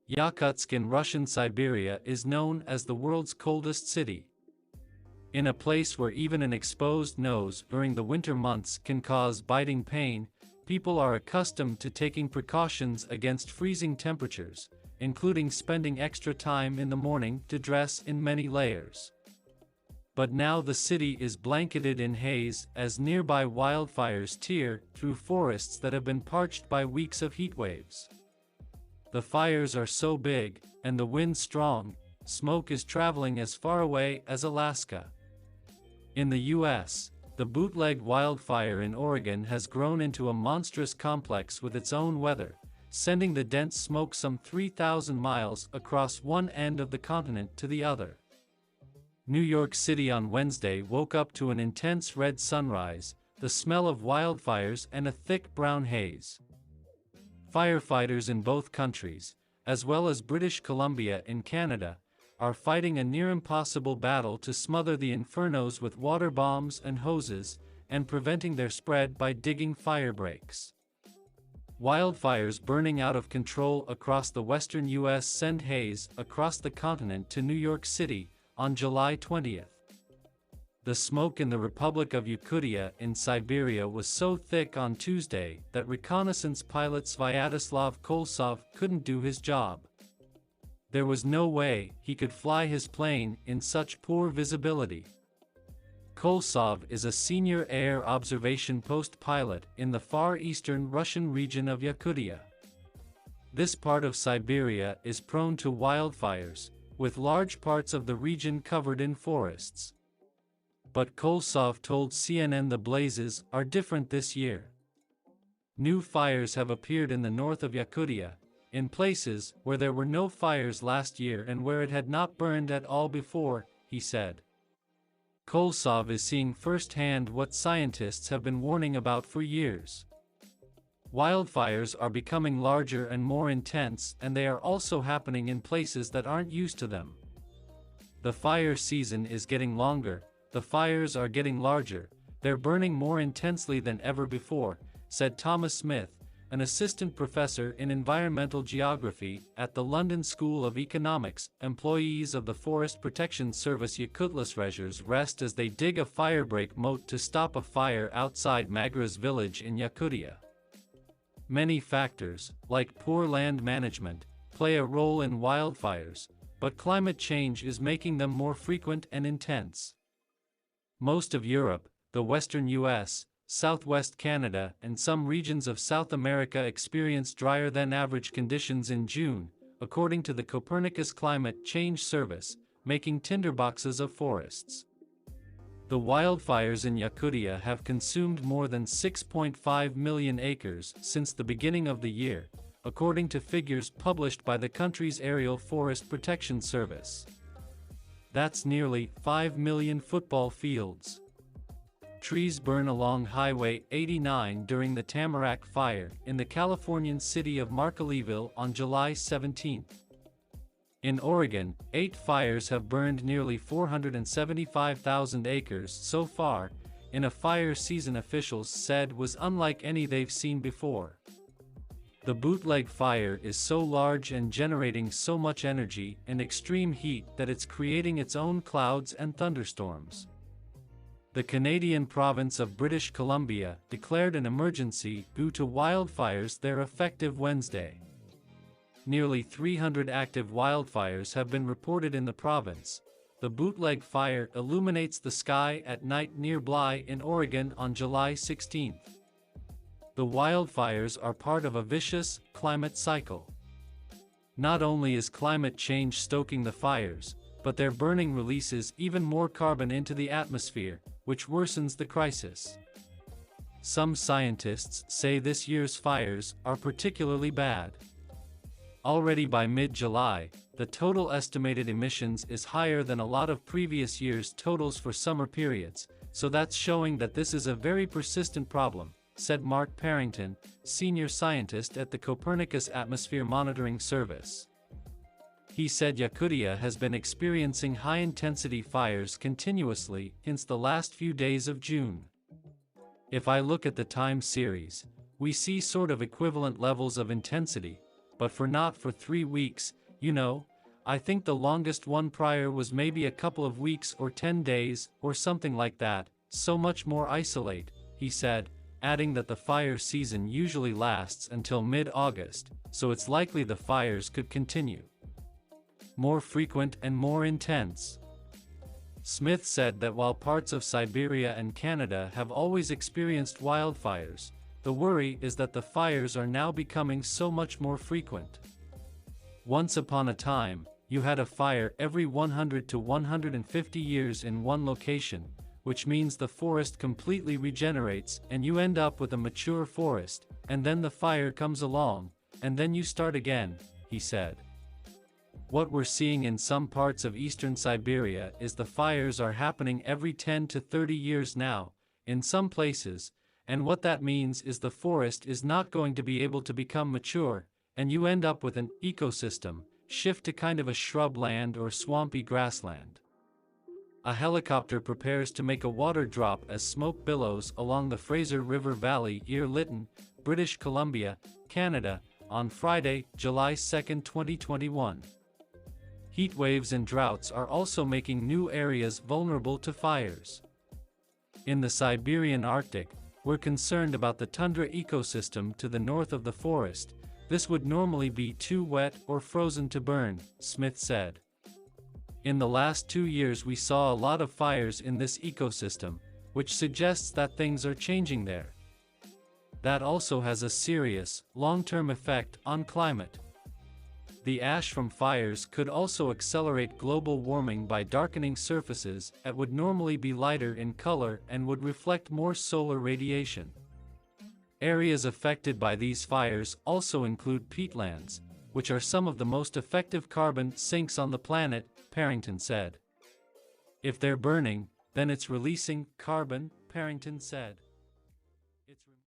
Yakutsk in Russian Siberia is known as the world's coldest city. In a place where even an exposed nose during the winter months can cause biting pain, people are accustomed to taking precautions against freezing temperatures, including spending extra time in the morning to dress in many layers. But now the city is blanketed in haze as nearby wildfires tear through forests that have been parched by weeks of heat waves. The fires are so big, and the wind strong, smoke is traveling as far away as Alaska. In the U.S., the bootleg wildfire in Oregon has grown into a monstrous complex with its own weather, sending the dense smoke some 3,000 miles across one end of the continent to the other. New York City on Wednesday woke up to an intense red sunrise, the smell of wildfires and a thick brown haze. Firefighters in both countries, as well as British Columbia in Canada, are fighting a near-impossible battle to smother the infernos with water bombs and hoses, and preventing their spread by digging fire breaks. Wildfires burning out of control across the western U.S. send haze across the continent to New York City on July 20th. The smoke in the Republic of Yakutia in Siberia was so thick on Tuesday that reconnaissance pilot Svyatoslav Koltsov couldn't do his job. There was no way he could fly his plane in such poor visibility. Koltsov is a senior air observation post pilot in the far eastern Russian region of Yakutia. This part of Siberia is prone to wildfires, with large parts of the region covered in forests. But Koltsov told CNN the blazes are different this year. New fires have appeared in the north of Yakutia, in places where there were no fires last year and where it had not burned at all before, he said. Koltsov is seeing firsthand what scientists have been warning about for years. Wildfires are becoming larger and more intense, and they are also happening in places that aren't used to them. The fire season is getting longer, the fires are getting larger, they're burning more intensely than ever before, said Thomas Smith, an assistant professor in environmental geography at the London School of Economics. Employees of the Forest Protection Service Yakutsk rest as they dig a firebreak moat to stop a fire outside Magras village in Yakutia. Many factors, like poor land management, play a role in wildfires, but climate change is making them more frequent and intense. Most of Europe, the western US, southwest Canada, and some regions of South America experienced drier than average conditions in June, according to the Copernicus Climate Change Service, making tinderboxes of forests. The wildfires in Yakutia have consumed more than 6.5 million acres since the beginning of the year, according to figures published by the country's Aerial Forest Protection Service. That's nearly 5 million football fields. Trees burn along Highway 89 during the Tamarack Fire in the Californian city of Markleeville on July 17. In Oregon, 8 fires have burned nearly 475,000 acres so far, in a fire season officials said was unlike any they've seen before. The bootleg fire is so large and generating so much energy and extreme heat that it's creating its own clouds and thunderstorms. The Canadian province of British Columbia declared an emergency due to wildfires there effective Wednesday. Nearly 300 active wildfires have been reported in the province. The bootleg fire illuminates the sky at night near Bly in Oregon on July 16. The wildfires are part of a vicious climate cycle. Not only is climate change stoking the fires, but their burning releases even more carbon into the atmosphere, which worsens the crisis. Some scientists say this year's fires are particularly bad. Already by mid-July, the total estimated emissions is higher than a lot of previous years' totals for summer periods, so that's showing that this is a very persistent problem, said Mark Parrington, senior scientist at the Copernicus Atmosphere Monitoring Service. He said Yakutia has been experiencing high-intensity fires continuously since the last few days of June. If I look at the time series, we see sort of equivalent levels of intensity, but not for 3 weeks, you know. I think the longest one prior was maybe a couple of weeks or 10 days, or something like that, so much more isolate," he said, adding that the fire season usually lasts until mid-August, so it's likely the fires could continue. More frequent and more intense. Smith said that while parts of Siberia and Canada have always experienced wildfires, the worry is that the fires are now becoming so much more frequent. "Once upon a time, you had a fire every 100 to 150 years in one location, which means the forest completely regenerates and you end up with a mature forest, and then the fire comes along, and then you start again," he said. "What we're seeing in some parts of eastern Siberia is the fires are happening every 10 to 30 years now, in some places, and what that means is the forest is not going to be able to become mature, and you end up with an ecosystem shift to kind of a shrubland or swampy grassland. A helicopter prepares to make a water drop as smoke billows along the Fraser River Valley near Lytton, British Columbia, Canada, on Friday, July 2, 2021. Heat waves and droughts are also making new areas vulnerable to fires. In the Siberian Arctic, we're concerned about the tundra ecosystem to the north of the forest. This would normally be too wet or frozen to burn," Smith said. "In the last 2 years we saw a lot of fires in this ecosystem, which suggests that things are changing there. That also has a serious, long-term effect on climate. The ash from fires could also accelerate global warming by darkening surfaces that would normally be lighter in color and would reflect more solar radiation. Areas affected by these fires also include peatlands, which are some of the most effective carbon sinks on the planet," Parrington said. "If they're burning, then it's releasing carbon," Parrington said.